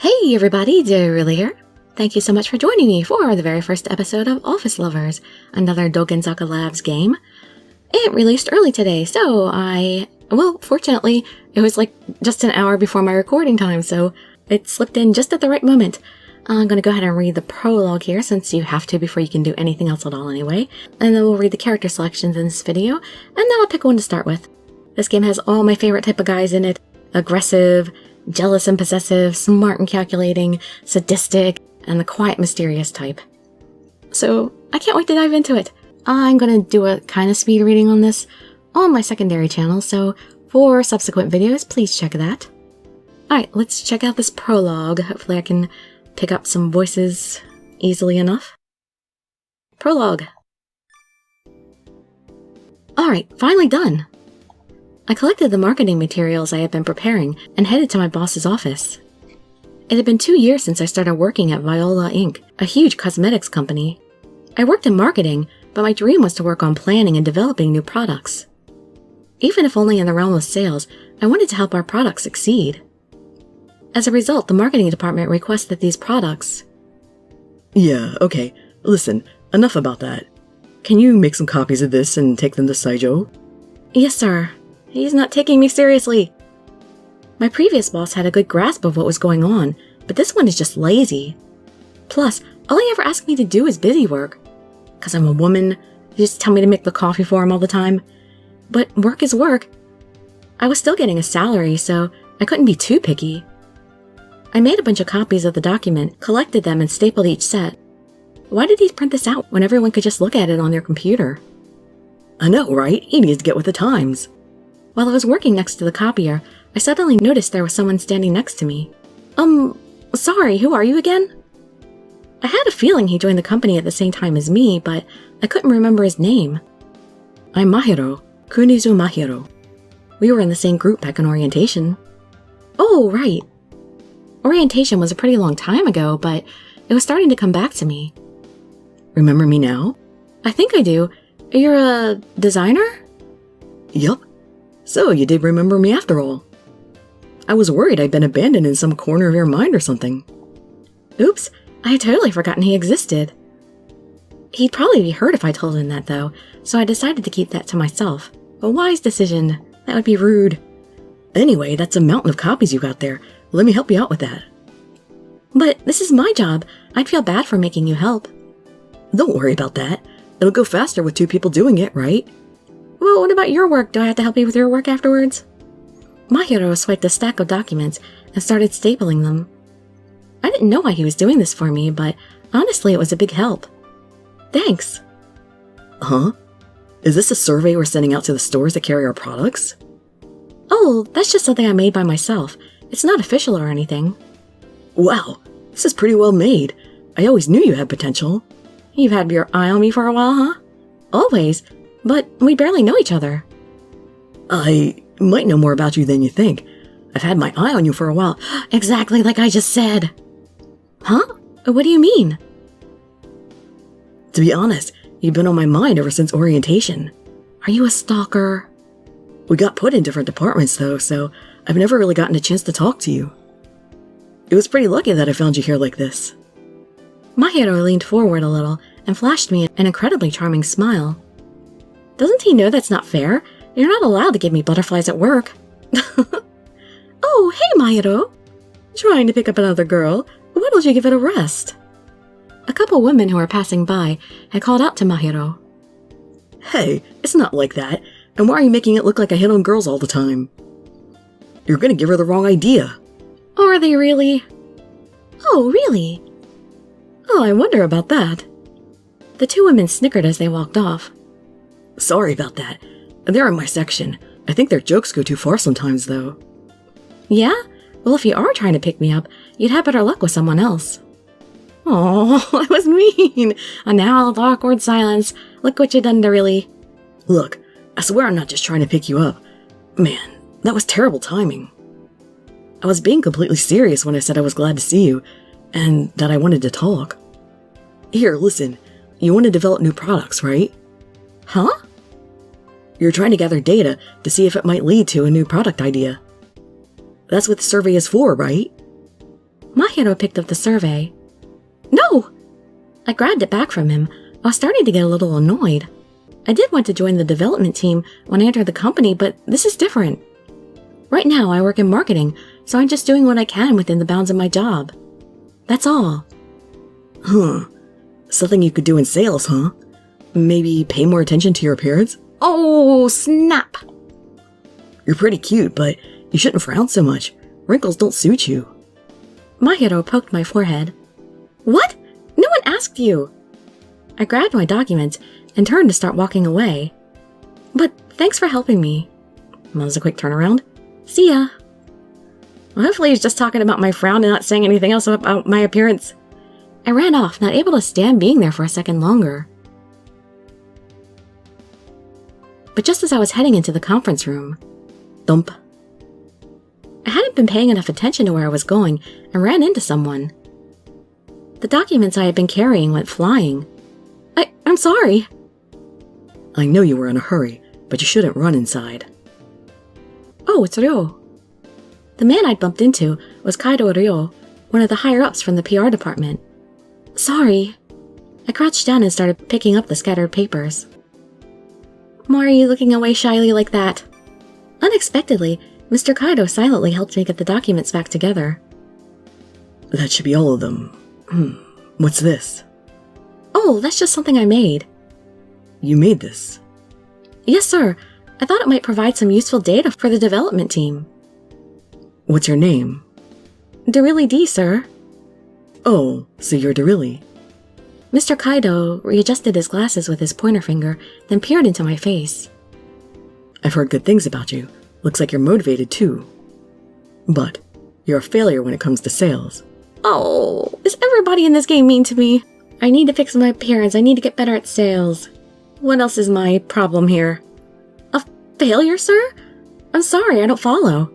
Hey everybody, Dirili here. Thank you so much for joining me for the very first episode of Office Lovers, another Dogenzaka Labs game. It released early today, so fortunately, it was like just an hour before my recording time, so it slipped in just at the right moment. I'm going to go ahead and read the prologue here, since you have to before you can do anything else at all anyway, and then we'll read the character selections in this video, and then I'll pick one to start with. This game has all my favorite type of guys in it: aggressive, jealous and possessive, smart and calculating, sadistic, and the quiet, mysterious type. So I can't wait to dive into it. I'm going to do a kind of speed reading on this on my secondary channel, so for subsequent videos, please check that. Alright, let's check out this prologue. Hopefully I can pick up some voices easily enough. Prologue. Alright, finally done. I collected the marketing materials I had been preparing and headed to my boss's office. It had been 2 years since I started working at Viola Inc., a huge cosmetics company. I worked in marketing, but my dream was to work on planning and developing new products. Even if only in the realm of sales, I wanted to help our products succeed. As a result, the marketing department requested these products. Yeah, okay. Listen, enough about that. Can you make some copies of this and take them to Saijo? Yes, sir. He's not taking me seriously. My previous boss had a good grasp of what was going on, but this one is just lazy. Plus, all he ever asked me to do is busy work. 'Cause I'm a woman, he just tell me to make the coffee for him all the time. But work is work. I was still getting a salary, so I couldn't be too picky. I made a bunch of copies of the document, collected them, and stapled each set. Why did he print this out when everyone could just look at it on their computer? I know, right? He needs to get with the times. While I was working next to the copier, I suddenly noticed there was someone standing next to me. Sorry, who are you again? I had a feeling he joined the company at the same time as me, but I couldn't remember his name. I'm Mahiro, Kunizu Mahiro. We were in the same group back in orientation. Oh, right. Orientation was a pretty long time ago, but it was starting to come back to me. Remember me now? I think I do. You're a designer? Yup. So you did remember me after all. I was worried I'd been abandoned in some corner of your mind or something. Oops, I had totally forgotten he existed. He'd probably be hurt if I told him that, though, so I decided to keep that to myself. A wise decision. That would be rude. Anyway, that's a mountain of copies you got there. Let me help you out with that. But this is my job. I'd feel bad for making you help. Don't worry about that. It'll go faster with 2 people doing it, right? Well, what about your work? Do I have to help you with your work afterwards? Mahiro swiped a stack of documents and started stapling them. I didn't know why he was doing this for me, but honestly, it was a big help. Thanks. Huh? Is this a survey we're sending out to the stores that carry our products? Oh, that's just something I made by myself. It's not official or anything. Wow, this is pretty well made. I always knew you had potential. You've had your eye on me for a while, huh? Always. But we barely know each other. I might know more about you than you think. I've had my eye on you for a while. Exactly like I just said. Huh? What do you mean? To be honest, you've been on my mind ever since orientation. Are you a stalker? We got put in different departments though, so I've never really gotten a chance to talk to you. It was pretty lucky that I found you here like this. Mahiro leaned forward a little and flashed me an incredibly charming smile. Doesn't he know that's not fair? You're not allowed to give me butterflies at work. Oh, hey, Mahiro. Trying to pick up another girl? Why don't you give it a rest? A couple women who were passing by had called out to Mahiro. Hey, it's not like that. And why are you making it look like I hit on girls all the time? You're gonna give her the wrong idea. Are they really? Oh, really? Oh, I wonder about that. The 2 women snickered as they walked off. Sorry about that. They're in my section. I think their jokes go too far sometimes, though. Yeah? Well, if you are trying to pick me up, you'd have better luck with someone else. Oh, I was mean. And now the awkward silence. Look what you done, Dirili. Look, I swear I'm not just trying to pick you up. Man, that was terrible timing. I was being completely serious when I said I was glad to see you, and that I wanted to talk. Here, listen. You want to develop new products, right? Huh? You're trying to gather data to see if it might lead to a new product idea. That's what the survey is for, right? Mahiro picked up the survey. No! I grabbed it back from him. I was starting to get a little annoyed. I did want to join the development team when I entered the company, but this is different. Right now, I work in marketing, so I'm just doing what I can within the bounds of my job. That's all. Huh. Something you could do in sales, huh? Maybe pay more attention to your appearance? Oh, snap! You're pretty cute, but you shouldn't frown so much. Wrinkles don't suit you. Mahiro poked my forehead. What? No one asked you! I grabbed my documents and turned to start walking away. But thanks for helping me. That was a quick turnaround. See ya. Well, hopefully he's just talking about my frown and not saying anything else about my appearance. I ran off, not able to stand being there for a second longer. But just as I was heading into the conference room, thump. I hadn't been paying enough attention to where I was going and ran into someone. The documents I had been carrying went flying. I'm sorry. I know you were in a hurry, but you shouldn't run inside. Oh, it's Ryo. The man I'd bumped into was Kaido Ryo, one of the higher-ups from the PR department. Sorry. I crouched down and started picking up the scattered papers. Why are you looking away shyly like that? Unexpectedly, Mr. Kaido silently helped me get the documents back together. That should be all of them. What's this? Oh, that's just something I made. You made this? Yes, sir. I thought it might provide some useful data for the development team. What's your name? Dirili D, sir. Oh, so you're Dirili. Mr. Kaido readjusted his glasses with his pointer finger, then peered into my face. I've heard good things about you. Looks like you're motivated too. But you're a failure when it comes to sales. Oh, is everybody in this game mean to me? I need to fix my appearance. I need to get better at sales. What else is my problem here? A failure, sir? I'm sorry, I don't follow.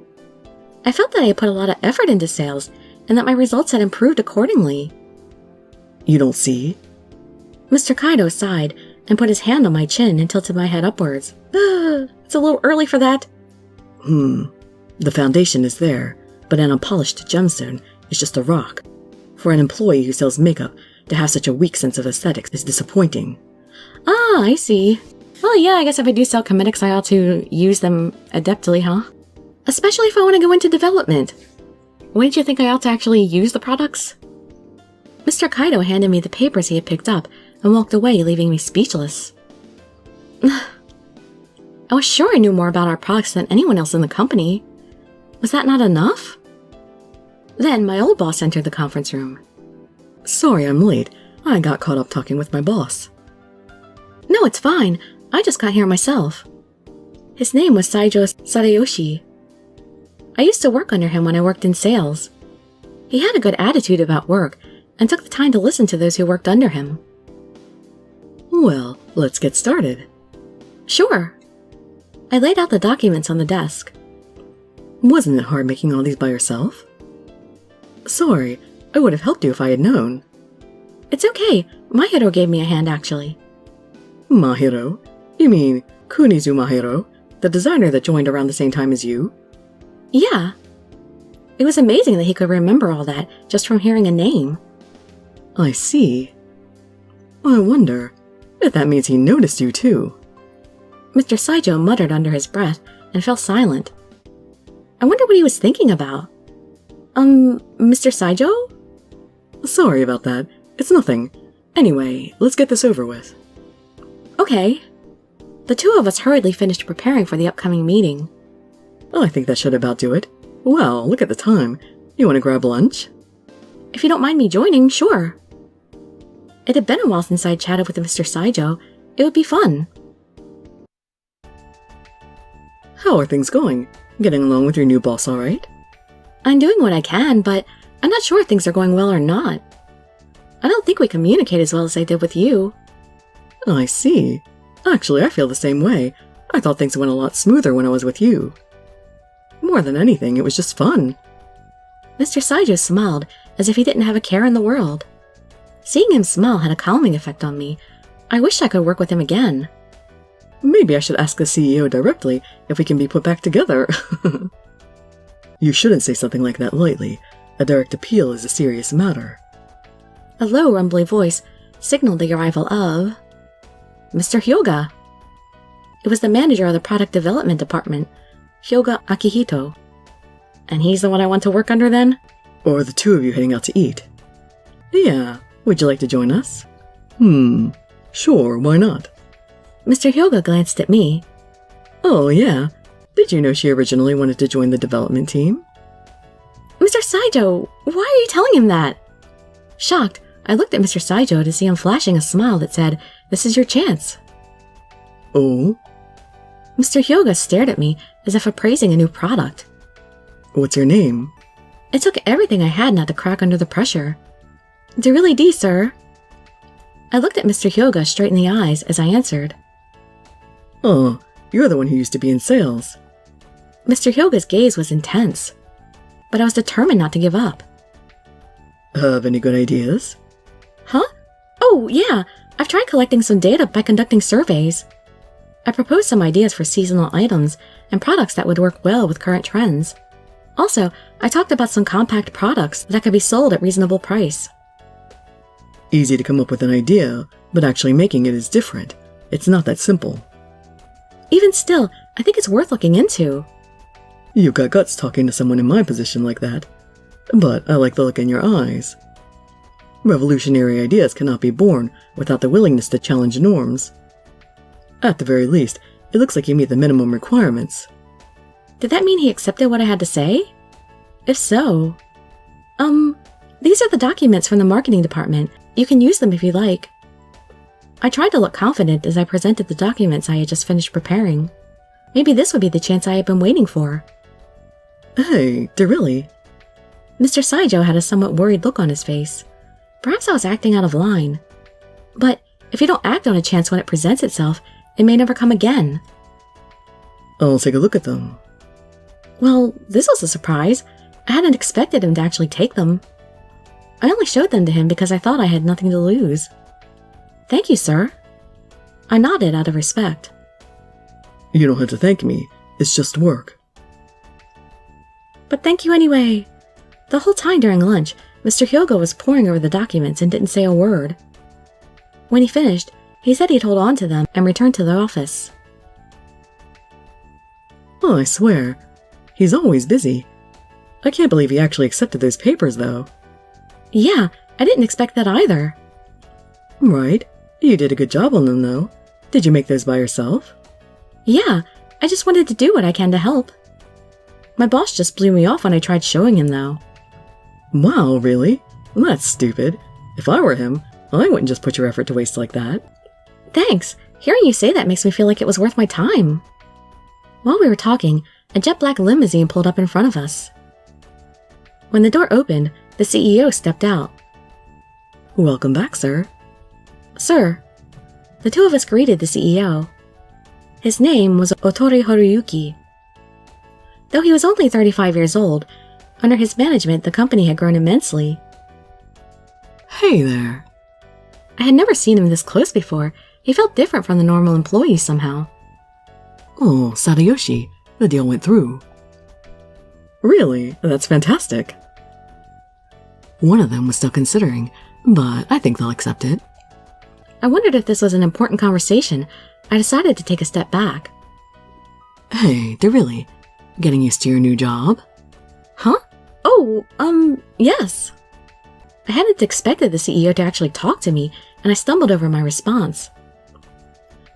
I felt that I had put a lot of effort into sales, and that my results had improved accordingly. You don't see? Mr. Kaido sighed and put his hand on my chin and tilted my head upwards. It's a little early for that. The foundation is there, but an unpolished gemstone is just a rock. For an employee who sells makeup, to have such a weak sense of aesthetics is disappointing. Ah, I see. Well, yeah, I guess if I do sell cosmetics, I ought to use them adeptly, huh? Especially if I want to go into development. Wouldn't you think I ought to actually use the products? Mr. Kaido handed me the papers he had picked up and walked away, leaving me speechless. I was sure I knew more about our products than anyone else in the company. Was that not enough? Then my old boss entered the conference room. Sorry I'm late. I got caught up talking with my boss. No, it's fine. I just got here myself. His name was Saijo Sadayoshi. I used to work under him when I worked in sales. He had a good attitude about work and took the time to listen to those who worked under him. Well, let's get started. Sure. I laid out the documents on the desk. Wasn't it hard making all these by yourself? Sorry, I would have helped you if I had known. It's okay. Mahiro gave me a hand, actually. Mahiro? You mean Kunizu Mahiro, the designer that joined around the same time as you? Yeah. It was amazing that he could remember all that just from hearing a name. I see. I wonder if that means he noticed you too. Mr. Saijo muttered under his breath and fell silent. I wonder what he was thinking about. Mr. Saijo? Sorry about that. It's nothing. Anyway, let's get this over with. Okay. The two of us hurriedly finished preparing for the upcoming meeting. I think that should about do it. Well, look at the time. You want to grab lunch? If you don't mind me joining, sure. It had been a while since I'd chatted with Mr. Saijo. It would be fun. How are things going? Getting along with your new boss all right? I'm doing what I can, but I'm not sure if things are going well or not. I don't think we communicate as well as I did with you. I see. Actually, I feel the same way. I thought things went a lot smoother when I was with you. More than anything, it was just fun. Mr. Saijo smiled as if he didn't have a care in the world. Seeing him smile had a calming effect on me. I wish I could work with him again. Maybe I should ask the CEO directly if we can be put back together. You shouldn't say something like that lightly. A direct appeal is a serious matter. A low, rumbly voice signaled the arrival of Mr. Hyoga. It was the manager of the product development department, Hyoga Akihito. And he's the one I want to work under then? Or the two of you heading out to eat? Yeah, would you like to join us? Sure, why not? Mr. Hyoga glanced at me. Oh, yeah. Did you know she originally wanted to join the development team? Mr. Saijo, why are you telling him that? Shocked, I looked at Mr. Saijo to see him flashing a smile that said, "This is your chance." Oh? Mr. Hyoga stared at me as if appraising a new product. What's your name? It took everything I had not to crack under the pressure. Dirili D, sir. I looked at Mr. Hyoga straight in the eyes as I answered. Oh, you're the one who used to be in sales. Mr. Hyoga's gaze was intense, but I was determined not to give up. Have any good ideas? Huh? Oh, yeah, I've tried collecting some data by conducting surveys. I proposed some ideas for seasonal items and products that would work well with current trends. Also, I talked about some compact products that could be sold at reasonable price. Easy to come up with an idea, but actually making it is different. It's not that simple. Even still, I think it's worth looking into. You've got guts talking to someone in my position like that. But I like the look in your eyes. Revolutionary ideas cannot be born without the willingness to challenge norms. At the very least, it looks like you meet the minimum requirements. Did that mean he accepted what I had to say? If so... these are the documents from the marketing department. You can use them if you like. I tried to look confident as I presented the documents I had just finished preparing. Maybe this would be the chance I had been waiting for. Hey, Dirili. Mr. Saijo had a somewhat worried look on his face. Perhaps I was acting out of line. But if you don't act on a chance when it presents itself, it may never come again. I'll take a look at them. Well, this was a surprise. I hadn't expected him to actually take them. I only showed them to him because I thought I had nothing to lose. Thank you, sir. I nodded out of respect. You don't have to thank me. It's just work. But thank you anyway. The whole time during lunch, Mr. Hyogo was poring over the documents and didn't say a word. When he finished, he said he'd hold on to them and return to the office. Oh, I swear. He's always busy. I can't believe he actually accepted those papers, though. Yeah, I didn't expect that either. Right. You did a good job on them, though. Did you make those by yourself? Yeah, I just wanted to do what I can to help. My boss just blew me off when I tried showing him, though. Wow, really? That's stupid. If I were him, I wouldn't just put your effort to waste like that. Thanks. Hearing you say that makes me feel like it was worth my time. While we were talking, a jet black limousine pulled up in front of us. When the door opened, the CEO stepped out. Welcome back, sir. Sir. The two of us greeted the CEO. His name was Otori Horuyuki. Though he was only 35 years old, under his management the company had grown immensely. Hey there. I had never seen him this close before. He felt different from the normal employees somehow. Oh, Sadayoshi, the deal went through. Really? That's fantastic. One of them was still considering, but I think they'll accept it. I wondered if this was an important conversation. I decided to take a step back. Hey, Dirili, getting used to your new job? Huh? Oh, yes. I hadn't expected the CEO to actually talk to me, and I stumbled over my response.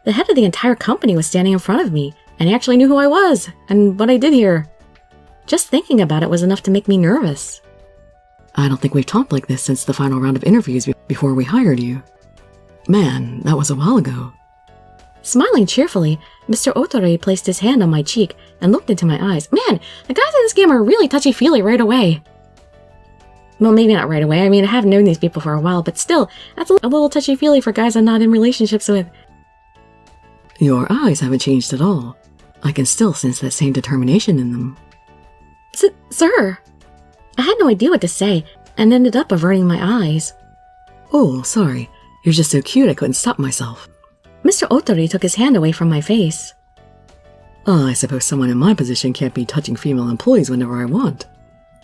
The head of the entire company was standing in front of me, and he actually knew who I was and what I did here. Just thinking about it was enough to make me nervous. I don't think we've talked like this since the final round of interviews before we hired you. Man, that was a while ago. Smiling cheerfully, Mr. Otori placed his hand on my cheek and looked into my eyes. Man, the guys in this game are really touchy-feely right away. Well, maybe not right away. I mean, I have known these people for a while, but still, that's a little touchy-feely for guys I'm not in relationships with. Your eyes haven't changed at all. I can still sense that same determination in them. Sir! I had no idea what to say, and ended up averting my eyes. Oh, sorry. You're just so cute I couldn't stop myself. Mr. Otori took his hand away from my face. I suppose someone in my position can't be touching female employees whenever I want.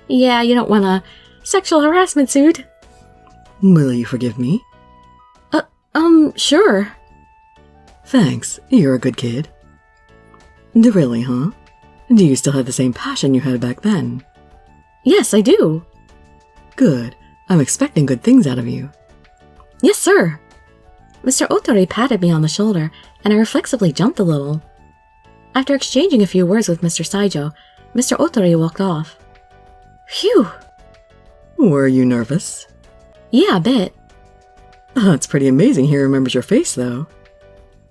Yeah, you don't wanna... sexual harassment suit. Will you forgive me? Sure. Thanks, you're a good kid. Dirili, huh? Do you still have the same passion you had back then? Yes, I do. Good. I'm expecting good things out of you. Yes, sir. Mr. Otori patted me on the shoulder, and I reflexively jumped a little. After exchanging a few words with Mr. Saijo, Mr. Otori walked off. Phew! Were you nervous? Yeah, a bit. It's pretty amazing he remembers your face, though.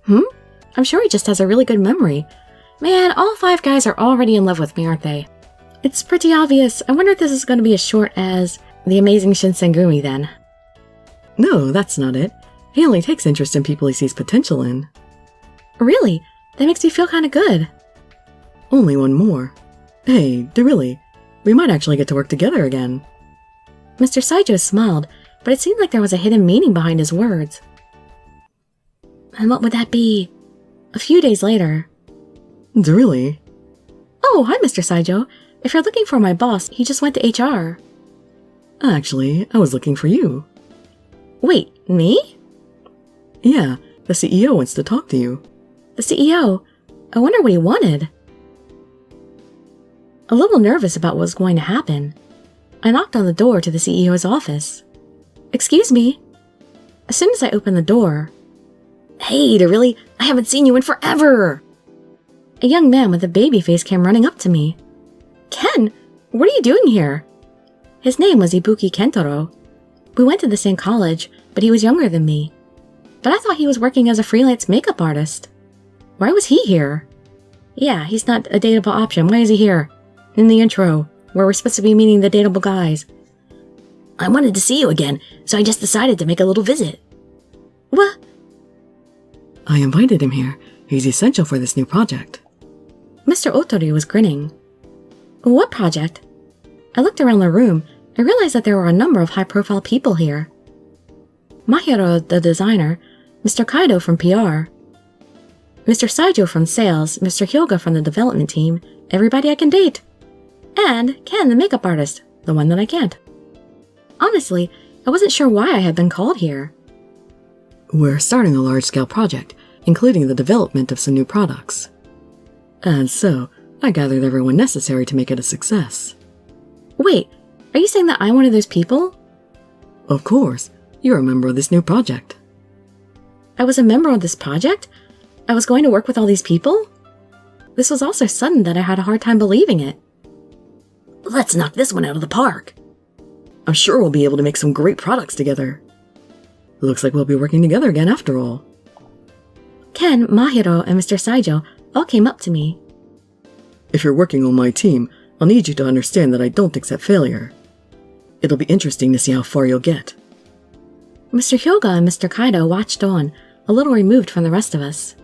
I'm sure he just has a really good memory. Man, all 5 guys are already in love with me, aren't they? It's pretty obvious. I wonder if this is going to be as short as The Amazing Shinsengumi, then. No, that's not it. He only takes interest in people he sees potential in. Really? That makes me feel kind of good. Only one more. Hey, Dirili, we might actually get to work together again. Mr. Saijo smiled, but it seemed like there was a hidden meaning behind his words. And what would that be? A few days later. Dirili? Oh, hi, Mr. Saijo. If you're looking for my boss, he just went to HR. Actually, I was looking for you. Wait, me? Yeah, the CEO wants to talk to you. The CEO? I wonder what he wanted. A little nervous about what was going to happen, I knocked on the door to the CEO's office. Excuse me. As soon as I opened the door, "Hey, Dirili, I haven't seen you in forever!" A young man with a baby face came running up to me. "Ken, what are you doing here?" His name was Ibuki Kentaro. We went to the same college, but he was younger than me. But I thought he was working as a freelance makeup artist. Why was he here? Yeah, he's not a dateable option. Why is he here? In the intro, where we're supposed to be meeting the dateable guys. "I wanted to see you again, so I just decided to make a little visit." What? I invited him here. He's essential for this new project. Mr. Otori was grinning. What project? I looked around the room and realized that there were a number of high-profile people here. Mahiro, the designer, Mr. Kaido from PR, Mr. Saijo from sales, Mr. Hyoga from the development team, everybody I can date, and Ken, the makeup artist, the one that I can't. Honestly, I wasn't sure why I had been called here. We're starting a large-scale project, including the development of some new products. And so, I gathered everyone necessary to make it a success. Wait, are you saying that I'm one of those people? Of course, you're a member of this new project. I was a member of this project? I was going to work with all these people? This was all so sudden that I had a hard time believing it. Let's knock this one out of the park. I'm sure we'll be able to make some great products together. Looks like we'll be working together again after all. Ken, Mahiro, and Mr. Saijo all came up to me. If you're working on my team, I'll need you to understand that I don't accept failure. It'll be interesting to see how far you'll get. Mr. Hyoga and Mr. Kaido watched on, a little removed from the rest of us.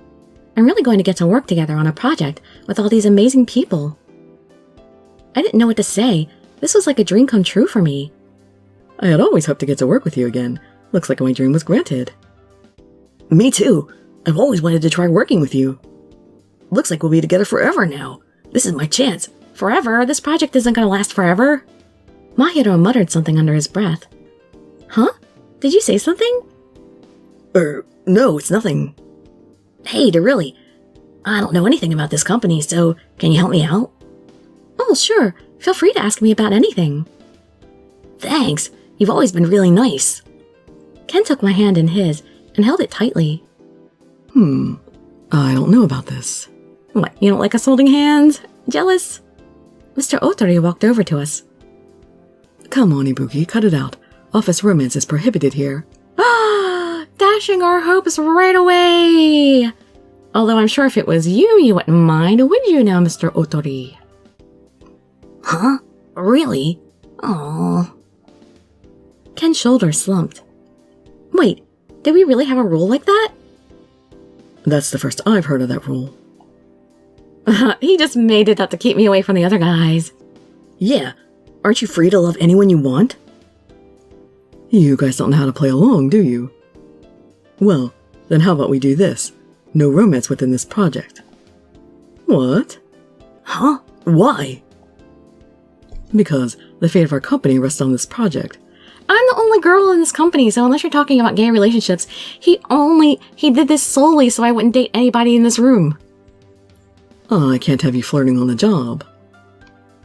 I'm really going to get to work together on a project with all these amazing people. I didn't know what to say. This was like a dream come true for me. I had always hoped to get to work with you again. Looks like my dream was granted. Me too. I've always wanted to try working with you. Looks like we'll be together forever now. This is my chance. Forever? This project isn't going to last forever. Mahiro muttered something under his breath. Huh? Did you say something? No, it's nothing. Hey, Dirili, I don't know anything about this company, so can you help me out? Oh, sure. Feel free to ask me about anything. Thanks. You've always been really nice. Ken took my hand in his and held it tightly. I don't know about this. What, you don't like us holding hands? Jealous? Mr. Otori walked over to us. Come on, Ibuki, cut it out. Office romance is prohibited here. Ah, dashing our hopes right away! Although I'm sure if it was you, you wouldn't mind, would you now, Mr. Otori? Huh? Really? Aww. Ken's shoulders slumped. Wait, did we really have a rule like that? That's the first I've heard of that rule. He just made it up to keep me away from the other guys. Yeah. Aren't you free to love anyone you want? You guys don't know how to play along, do you? Well, then how about we do this? No romance within this project. What? Huh? Why? Because The fate of our company rests on this project. I'm the only girl in this company, so unless you're talking about gay relationships, he did this solely so I wouldn't date anybody in this room. I can't have you flirting on the job.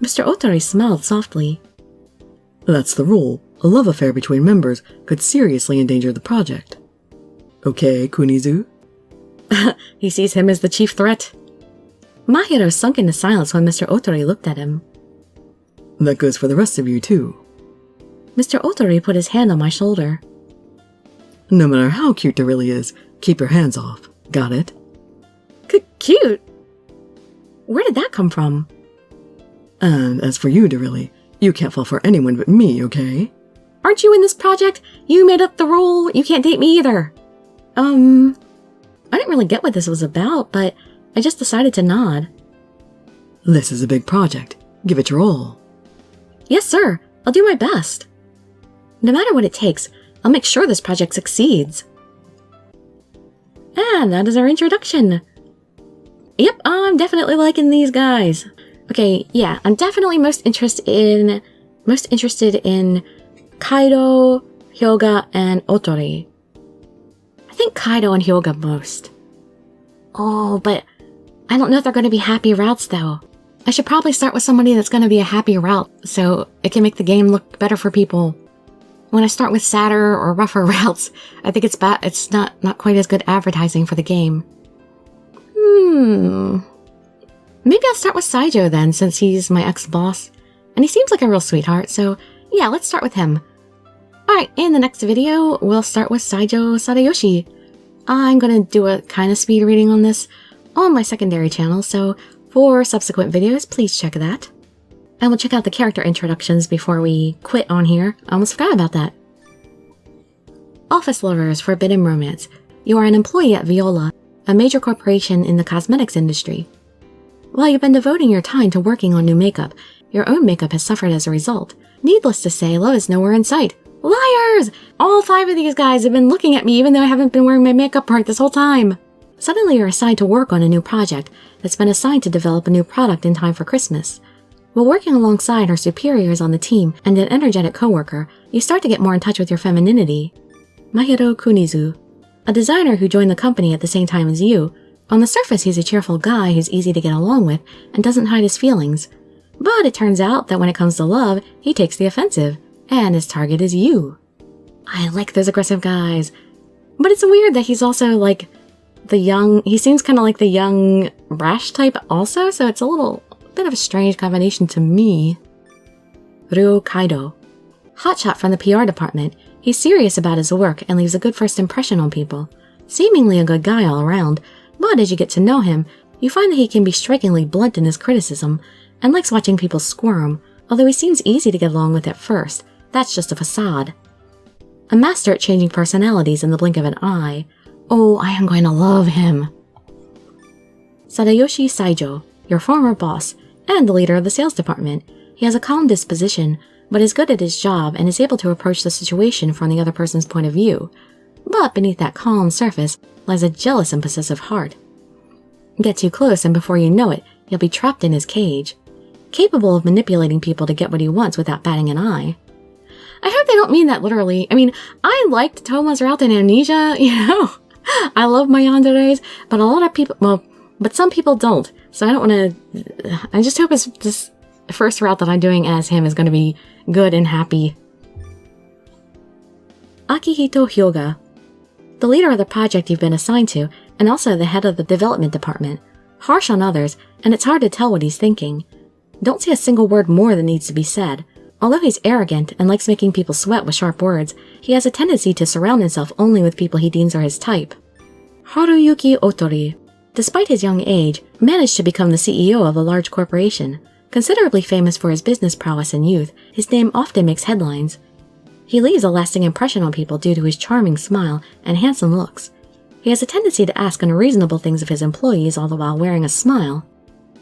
Mr. Otori smiled softly. That's the rule. A love affair between members could seriously endanger the project. Okay, Kunizu? He sees him as the chief threat. Mahiro sunk into silence when Mr. Otori looked at him. That goes for the rest of you, too. Mr. Otori put his hand on my shoulder. No matter how cute Dirili is, keep your hands off. Got it? Cute? Where did that come from? And as for you, Dirili, you can't fall for anyone but me, okay? Aren't you in this project? You made up the rule. You can't date me either. I didn't really get what this was about, but I just decided to nod. This is a big project. Give it your all. Yes, sir. I'll do my best. No matter what it takes, I'll make sure this project succeeds. And that is our introduction. Yep, I'm definitely liking these guys. Okay, yeah, I'm definitely most interested in Kaido, Hyoga, and Otori. I think Kaido and Hyoga most. Oh, but I don't know if they're going to be happy routes, though. I should probably start with somebody that's going to be a happy route, so it can make the game look better for people. When I start with sadder or rougher routes, I think it's not quite as good advertising for the game. Maybe I'll start with Saijo then, since he's my ex-boss. And he seems like a real sweetheart, so yeah, let's start with him. Alright, in the next video, we'll start with Saijo Sadayoshi. I'm gonna do a kind of speed reading on this on my secondary channel, so for subsequent videos, please check that. And we'll check out the character introductions before we quit on here. I almost forgot about that. Lovers Forbidden Romance. You are an employee at Viola, a major corporation in the cosmetics industry. While you've been devoting your time to working on new makeup, your own makeup has suffered as a result. Needless to say, love is nowhere in sight. Liars! All 5 of these guys have been looking at me even though I haven't been wearing my makeup right this whole time. Suddenly you're assigned to work on a new project that's been assigned to develop a new product in time for Christmas. While working alongside her superiors on the team and an energetic coworker, you start to get more in touch with your femininity. Mahiro Kunizu, a designer who joined the company at the same time as you. On the surface, he's a cheerful guy who's easy to get along with and doesn't hide his feelings. But it turns out that when it comes to love, he takes the offensive, and his target is you. I like those aggressive guys. But it's weird that he's also like he seems kind of like the young, brash type also, so it's a little bit of a strange combination to me. Ryo Kaido. Hotshot from the PR department, he's serious about his work and leaves a good first impression on people. Seemingly a good guy all around, but as you get to know him, you find that he can be strikingly blunt in his criticism and likes watching people squirm, although he seems easy to get along with at first. That's just a facade. A master at changing personalities in the blink of an eye. Oh, I am going to love him. Sadayoshi Saijo, your former boss, and the leader of the sales department. He has a calm disposition, but is good at his job and is able to approach the situation from the other person's point of view. But beneath that calm surface lies a jealous and possessive heart. Get too close and before you know it, you'll be trapped in his cage. Capable of manipulating people to get what he wants without batting an eye. I hope they don't mean that literally. I mean, I liked Toma's route in Amnesia, I love my yanderes, but a lot of people, but some people don't. So I don't want to, I just hope this first route that I'm doing as him is going to be good and happy. Akihito Hyoga, the leader of the project you've been assigned to, and also the head of the development department. Harsh on others, and it's hard to tell what he's thinking. Don't say a single word more than needs to be said. Although he's arrogant and likes making people sweat with sharp words, he has a tendency to surround himself only with people he deems are his type. Haruyuki Otori, despite his young age, managed to become the CEO of a large corporation. Considerably famous for his business prowess in youth, his name often makes headlines. He leaves a lasting impression on people due to his charming smile and handsome looks. He has a tendency to ask unreasonable things of his employees all the while wearing a smile.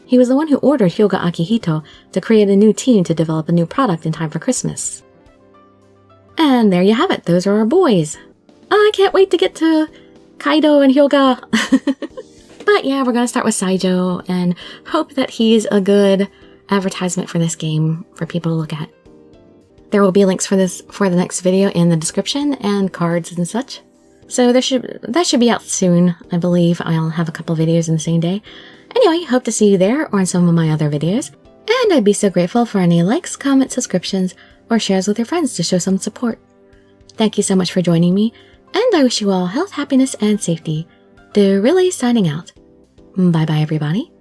He was the one who ordered Hyoga Akihito to create a new team to develop a new product in time for Christmas. And there you have it, those are our boys. I can't wait to get to Kaido and Hyoga. But yeah, we're gonna start with Saijo and hope that he's a good advertisement for this game for people to look at. There will be links for the next video in the description and cards and such. So that should be out soon. I believe I'll have a couple videos in the same day. Anyway, hope to see you there or in some of my other videos. And I'd be so grateful for any likes, comments, subscriptions, or shares with your friends to show some support. Thank you so much for joining me, and I wish you all health, happiness, and safety. Dirili signing out. Bye bye everybody.